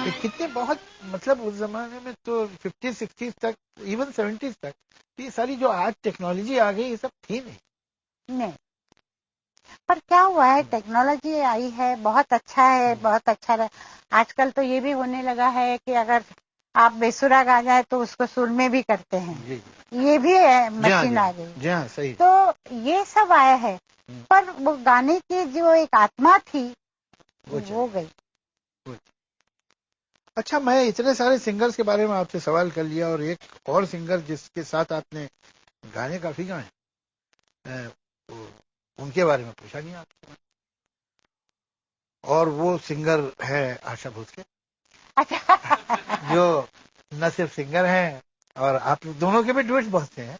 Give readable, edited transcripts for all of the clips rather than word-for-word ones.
ये कितने बहुत मतलब उस जमाने में तो 50-60 तक, इवन 70 तक ये सारी जो आज टेक्नोलॉजी आ गई ये सब थी नहीं। पर क्या हुआ है, टेक्नोलॉजी आई है, बहुत अच्छा है, बहुत अच्छा है। आजकल तो ये भी होने लगा है कि अगर आप बेसुरा गा जाए तो उसको सुर में भी करते हैं। जी। ये भी मशीन आ गई। जी हाँ, सही। तो ये सब आया है, पर वो गाने की जो एक आत्मा थी वो गई। अच्छा, मैं इतने सारे सिंगर्स के बारे में आपसे सवाल कर लिया और एक और सिंगर जिसके साथ आपने गाने काफी गाए उनके बारे में पूछा नहीं आपसे, और वो सिंगर है आशा भोसले। अच्छा। जो न सिर्फ सिंगर हैं और आप दोनों के भी डुएट्स बहुत हैं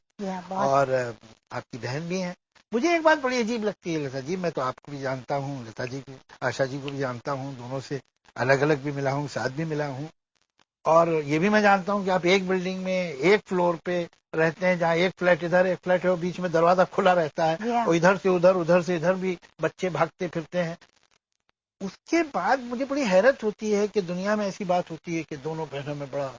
और आपकी बहन भी हैं। मुझे एक बात बड़ी अजीब लगती है लता जी, मैं तो आपको भी जानता हूँ, लता जी को, आशा जी को भी जानता हूँ, दोनों से अलग अलग भी मिला हूँ, साथ भी मिला हूँ, और ये भी मैं जानता हूँ कि आप एक बिल्डिंग में एक फ्लोर पे रहते हैं, जहाँ एक फ्लैट इधर एक फ्लैट है और बीच में दरवाजा खुला रहता है और इधर से उधर भी बच्चे भागते फिरते हैं। उसके बाद मुझे बड़ी हैरत होती है कि दुनिया में ऐसी बात होती है कि दोनों बहनों में बड़ा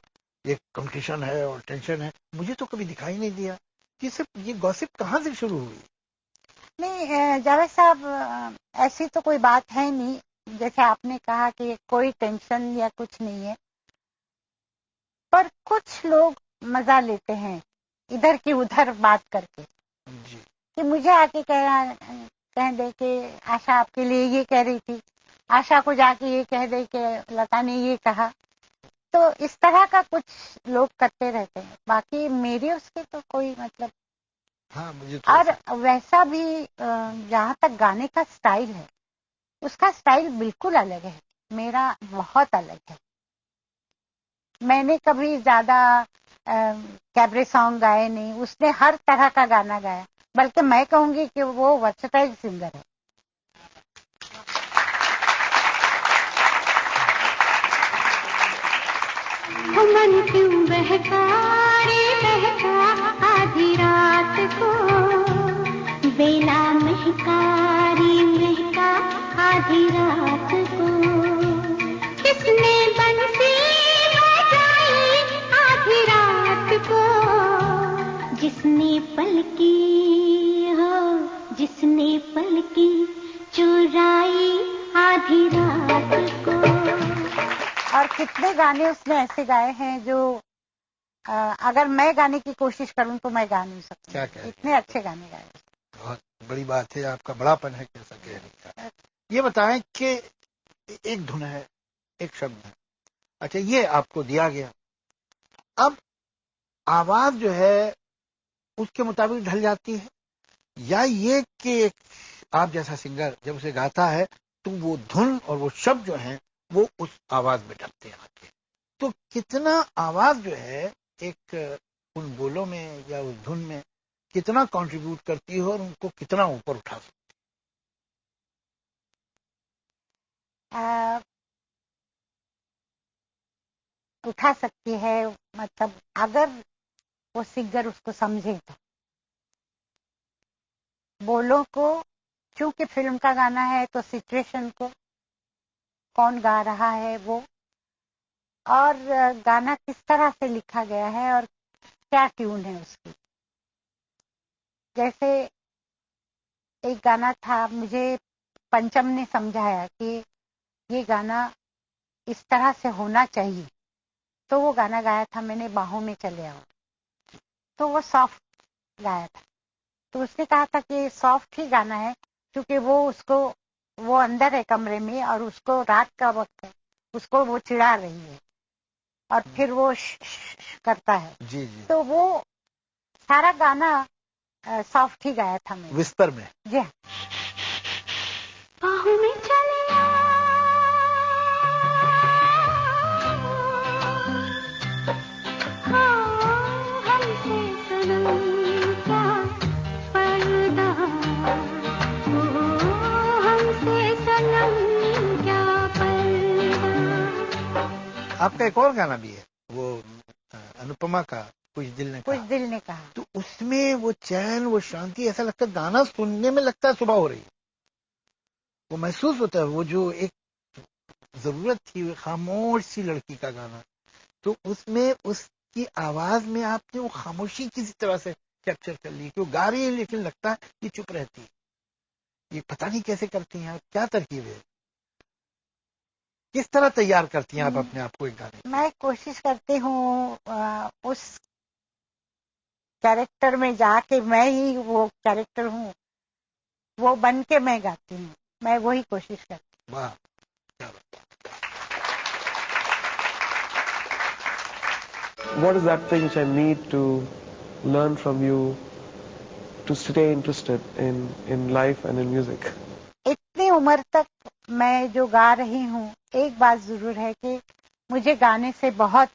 एक कंपटीशन है और टेंशन है। मुझे तो कभी दिखाई नहीं दिया। ये गॉसिप कहाँ से शुरू हुई? नहीं जावेद साहब, ऐसी तो कोई बात है नहीं। जैसे आपने कहा कि कोई टेंशन या कुछ नहीं है, पर कुछ लोग मजा लेते हैं इधर की उधर बात करके जी। कि मुझे आके कह दे कि आशा आपके लिए ये कह रही थी, आशा को जाके ये कह दे कि लता ने ये कहा। तो इस तरह का कुछ लोग करते रहते हैं, बाकी मेरे उसके तो कोई मतलब। हाँ, मुझे तो और वैसा भी जहाँ तक गाने का स्टाइल है, उसका स्टाइल बिल्कुल अलग है, मेरा बहुत अलग है। मैंने कभी ज्यादा कैबरे सॉन्ग गाए नहीं, उसने हर तरह का गाना गाया, बल्कि मैं कहूंगी कि वो वर्सेटाइल सिंगर है। मन क्यों बहका रे बहका आधी रात को, बेला महका रे महका आधी रात को, किसने बंसी बजाई आधी रात को, जिसने पलकी हो जिसने पलकी चुराई आधी रात को। और कितने गाने उसने ऐसे गाए हैं जो अगर मैं गाने की कोशिश करूं तो मैं गा नहीं सकती। इतने अच्छे गाने गाए। बहुत बड़ी बात है, आपका बड़ापन है कैसा कहने का। ये बताएं कि एक धुन है, एक शब्द है, अच्छा ये आपको दिया गया, अब आवाज जो है उसके मुताबिक ढल जाती है, या ये कि आप जैसा सिंगर जब उसे गाता है तो वो धुन और वो शब्द जो हैं वो उस आवाज में ढलते आते हैं। तो कितना आवाज जो है एक उन बोलों में या उस धुन में कितना कंट्रीब्यूट करती है और उनको कितना ऊपर उठा सकती है? उठा सकती है, मतलब अगर वो सिंगर उसको समझे तो। बोलों को, क्योंकि फिल्म का गाना है तो सिचुएशन को, कौन गा रहा है वो, और गाना किस तरह से लिखा गया है और क्या ट्यून है उसकी। जैसे एक गाना था, मुझे पंचम ने समझाया कि ये गाना इस तरह से होना चाहिए, तो वो गाना गाया था मैंने, बाहों में चले आओ। तो वो सॉफ्ट गाया था, तो उसने कहा था कि सॉफ्ट ही गाना है, क्योंकि वो अंदर है कमरे में और उसको रात का वक्त है, उसको वो चिढ़ा रही है और फिर वो करता है। जी जी। तो वो सारा गाना सॉफ्ट ही गाया था मैंने, विस्पर में। जी हाँ। बाहों में चले हमसे सनम क्या पर्दा, हमसे सनम क्या पर्दा। आपका एक और गाना भी है, वो अनुपमा का कुछ दिल ने कहा, तो उसमें वो चैन, वो शांति, ऐसा लगता है गाना सुनने में लगता है सुबह हो रही है, वो महसूस होता है, वो जो एक जरूरत थी खामोश सी लड़की का गाना, तो उसमें उसकी आवाज में आपने वो खामोशी किसी तरह से कैप्चर कर ली कि वो गा रही है लेकिन लगता है ये चुप रहती है। ये पता नहीं कैसे करती हैं आप, क्या तरकीब है, किस तरह तैयार करती हैं आप अपने आप को एक गाने? मैं कोशिश करती हूँ उस कैरेक्टर में जाके, मैं ही वो कैरेक्टर हूँ, वो बन के मैं गाती हूँ, मैं वही कोशिश करती वाह, क्या बात। What is that thing which I need to learn from you to stay interested in life and in music? हूँ। इतनी उम्र तक मैं जो गा रही हूँ, एक बात जरूर है कि मुझे गाने से बहुत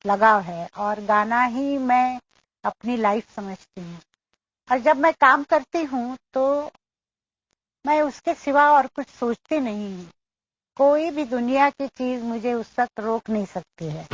लगाव है और गाना ही मैं अपनी लाइफ समझती हूँ। और जब मैं काम करती हूँ तो मैं उसके सिवा और कुछ सोचती नहीं हूँ। कोई भी दुनिया की चीज मुझे उस वक्त रोक नहीं सकती है।